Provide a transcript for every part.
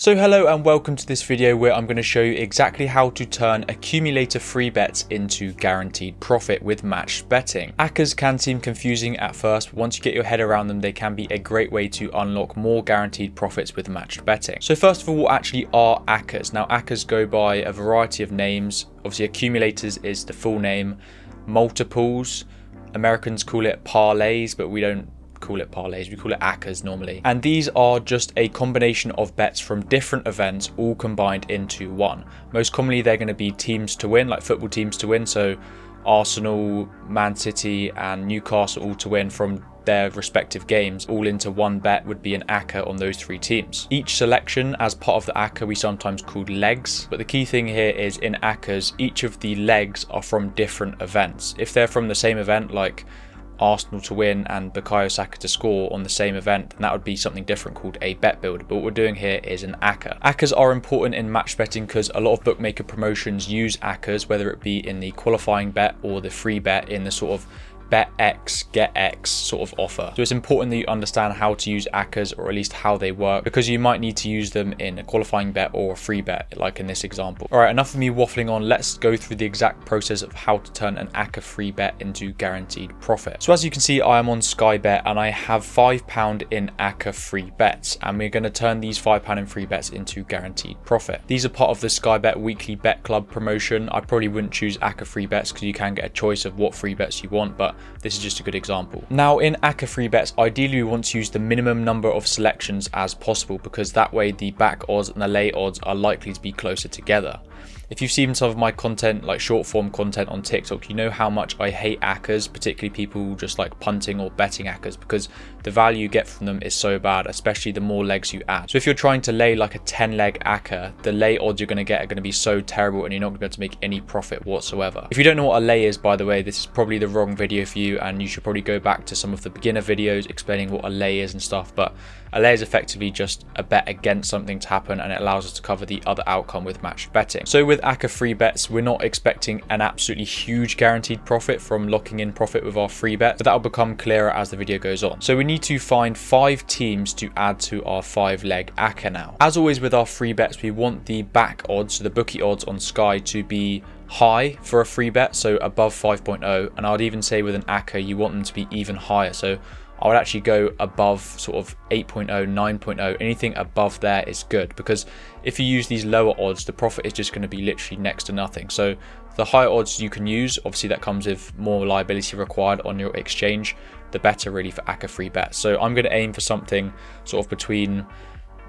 So hello and welcome to this video where I'm going to show you exactly how to turn accumulator free bets into guaranteed profit with matched betting. Accas can seem confusing at first, but once you get your head around them, they can be a great way to unlock more guaranteed profits with matched betting. So first of all, what actually are accas? Now accas go by a variety of names. Obviously accumulators is the full name. Multiples, Americans call it parlays, but we don't call it parlays, we call it accas normally. And these are just a combination of bets from different events all combined into one. Most commonly they're going to be teams to win, like football teams to win, so Arsenal, Man City and Newcastle all to win from their respective games all into one bet would be an acca on those three teams. Each selection as part of the acca we sometimes called legs, but the key thing here is in accas each of the legs are from different events. If they're from the same event, like Arsenal to win and Bukayo Saka to score on the same event, then that would be something different called a bet builder. But what we're doing here is an acca. Accas are important in match betting because a lot of bookmaker promotions use accas, whether it be in the qualifying bet or the free bet in the sort of bet X, get X sort of offer. So it's important that you understand how to use accas, or at least how they work, because you might need to use them in a qualifying bet or a free bet, like in this example. All right, enough of me waffling on. Let's go through the exact process of how to turn an Acca free bet into guaranteed profit. So as you can see, I am on Sky Bet and I have £5 in Acca free bets, and we're going to turn these £5 in free bets into guaranteed profit. These are part of the Sky Bet weekly bet club promotion. I probably wouldn't choose Acca free bets because you can get a choice of what free bets you want, but this is just a good example. Now in Acca free bets, ideally we want to use the minimum number of selections as possible, because that way the back odds and the lay odds are likely to be closer together. If you've seen some of my content, like short form content on TikTok, you know how much I hate accas, particularly people who just like punting or betting accas, because the value you get from them is so bad, especially the more legs you add. So if you're trying to lay like a 10 leg acca, the lay odds you're going to get are going to be so terrible and you're not going to be able to make any profit whatsoever. If you don't know what a lay is, by the way, this is probably the wrong video for you, and you should probably go back to some of the beginner videos explaining what a lay is and stuff. But a lay is effectively just a bet against something to happen, and it allows us to cover the other outcome with matched betting. So with Acca free bets, we're not expecting an absolutely huge guaranteed profit from locking in profit with our free bet, but that will become clearer as the video goes on. So we need to find 5 teams to add to our 5-leg Acca now. As always with our free bets, we want the back odds, so the bookie odds on Sky, to be high for a free bet, so above 5.0, and I'd even say with an Acca you want them to be even higher. So I would actually go above sort of 8.0, 9.0, anything above there is good, because if you use these lower odds, the profit is just going to be literally next to nothing. So the higher odds you can use, obviously that comes with more liability required on your exchange, the better really for Acca free bets. So I'm going to aim for something sort of between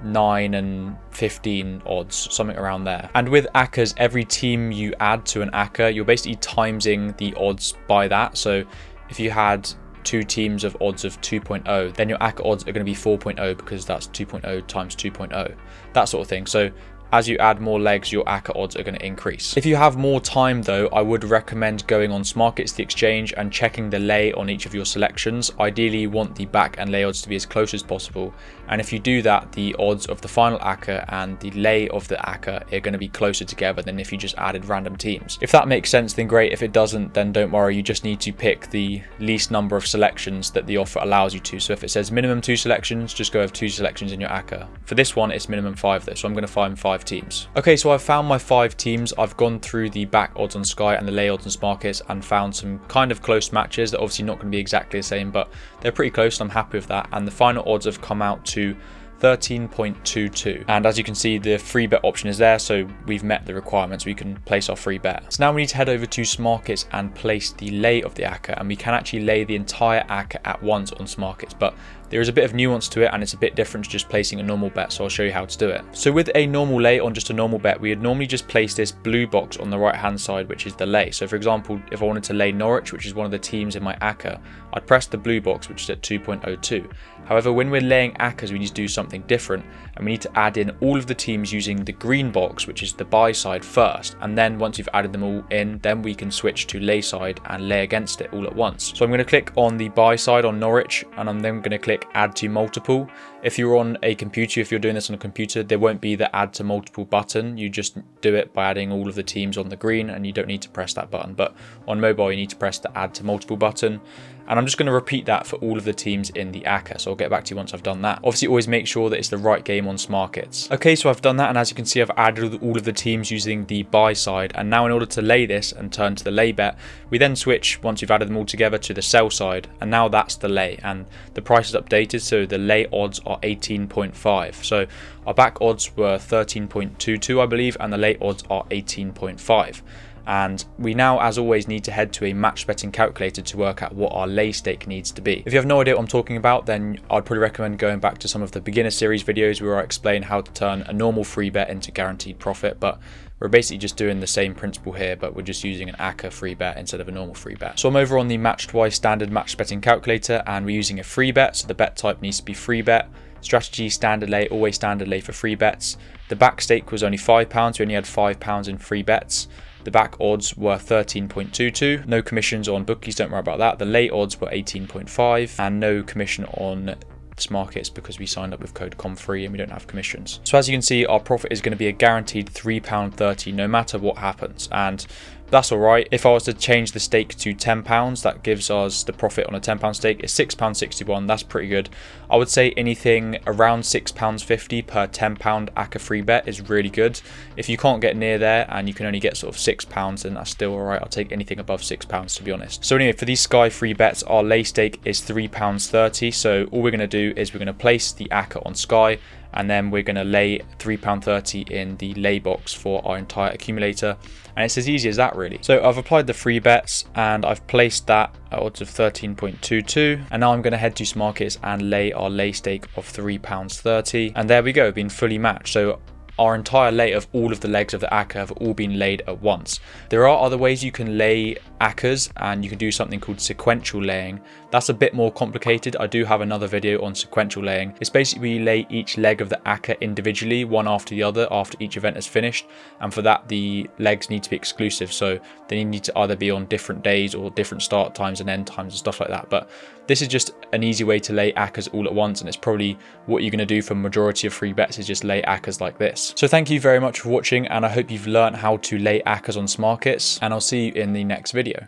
9 and 15 odds, something around there. And with accas, every team you add to an acca, you're basically timesing the odds by that. So if you had 2 teams of odds of 2.0, then your acca odds are going to be 4.0, because that's 2.0 times 2.0, that sort of thing. So as you add more legs, your acca odds are going to increase. If you have more time though, I would recommend going on Smarkets, the exchange, and checking the lay on each of your selections. Ideally you want the back and lay odds to be as close as possible, and if you do that, the odds of the final acca and the lay of the acca are going to be closer together than if you just added random teams. If that makes sense, then great. If it doesn't, then don't worry, you just need to pick the least number of selections that the offer allows you to. So if it says minimum 2 selections, just go with 2 selections in your acca. For this one it's minimum 5 though, so I'm going to find 5 teams. Okay, so I've found my 5 teams. I've gone through the back odds on Sky and the lay odds on Smarkets and found some kind of close matches. They're obviously not going to be exactly the same, but they're pretty close, and I'm happy with that. And the final odds have come out to 13.22, and as you can see, the free bet option is there, so we've met the requirements. We can place our free bet. So now we need to head over to Smarkets and place the lay of the acca, and we can actually lay the entire acca at once on Smarkets, but there is a bit of nuance to it and it's a bit different to just placing a normal bet, so I'll show you how to do it. So with a normal lay on just a normal bet, we would normally just place this blue box on the right hand side, which is the lay. So for example, if I wanted to lay Norwich, which is one of the teams in my acca, I'd press the blue box, which is at 2.02. However, when we're laying accas, we need to do something different, and we need to add in all of the teams using the green box, which is the buy side, first, and then once you've added them all in, then we can switch to lay side and lay against it all at once. So I'm going to click on the buy side on Norwich, and I'm then going to click add to multiple. If you're on a computer, if you're doing this on a computer, there won't be the add to multiple button. You just do it by adding all of the teams on the green, and you don't need to press that button. But on mobile, you need to press the add to multiple button. And I'm just going to repeat that for all of the teams in the Acca, so I'll get back to you once I've done that. Obviously, always make sure that it's the right game on Smarkets. Okay, so I've done that, and as you can see, I've added all of the teams using the buy side. And now in order to lay this and turn to the lay bet, we then switch, once you've added them all together, to the sell side. And now that's the lay, and the price is updated, so the lay odds are 18.5. So our back odds were 13.22, I believe, and the lay odds are 18.5. And we now, as always, need to head to a match betting calculator to work out what our lay stake needs to be. If you have no idea what I'm talking about, then I'd probably recommend going back to some of the beginner series videos where I explain how to turn a normal free bet into guaranteed profit. But we're basically just doing the same principle here, but we're just using an Acca free bet instead of a normal free bet. So I'm over on the match twice standard match betting calculator, and we're using a free bet, so the bet type needs to be free bet. Strategy, standard lay, always standard lay for free bets. The back stake was only £5, we only had £5 in free bets. The back odds were 13.22, no commissions on bookies, don't worry about that. The lay odds were 18.5, and no commission on Smarkets because we signed up with code COM3 and we don't have commissions. So as you can see, our profit is going to be a guaranteed £3.30 no matter what happens, and that's alright. If I was to change the stake to £10, that gives us the profit on a £10 stake is £6.61. That's pretty good. I would say anything around £6.50 per £10 Acca free bet is really good. If you can't get near there and you can only get sort of £6, then that's still alright. I'll take anything above £6 to be honest. So anyway, for these Sky free bets, our lay stake is £3.30. So all we're going to do is we're going to place the Acca on Sky, and then we're going to lay £3.30 in the lay box for our entire accumulator, and it's as easy as that really. So I've applied the free bets and I've placed that at odds of 13.22, and now I'm going to head to Smarkets and lay our lay stake of £3.30, and there we go, been fully matched. So our entire lay of all of the legs of the Acca have all been laid at once. There are other ways you can lay Accas, and you can do something called sequential laying. That's a bit more complicated. I do have another video on sequential laying. It's basically you lay each leg of the Acca individually, one after the other, after each event is finished, and for that the legs need to be exclusive, so they need to either be on different days or different start times and end times and stuff like that. But this is just an easy way to lay Accas all at once, and it's probably what you're going to do for majority of free bets, is just lay Accas like this. So thank you very much for watching, and I hope you've learned how to lay Accas on Smarkets, and I'll see you in the next video.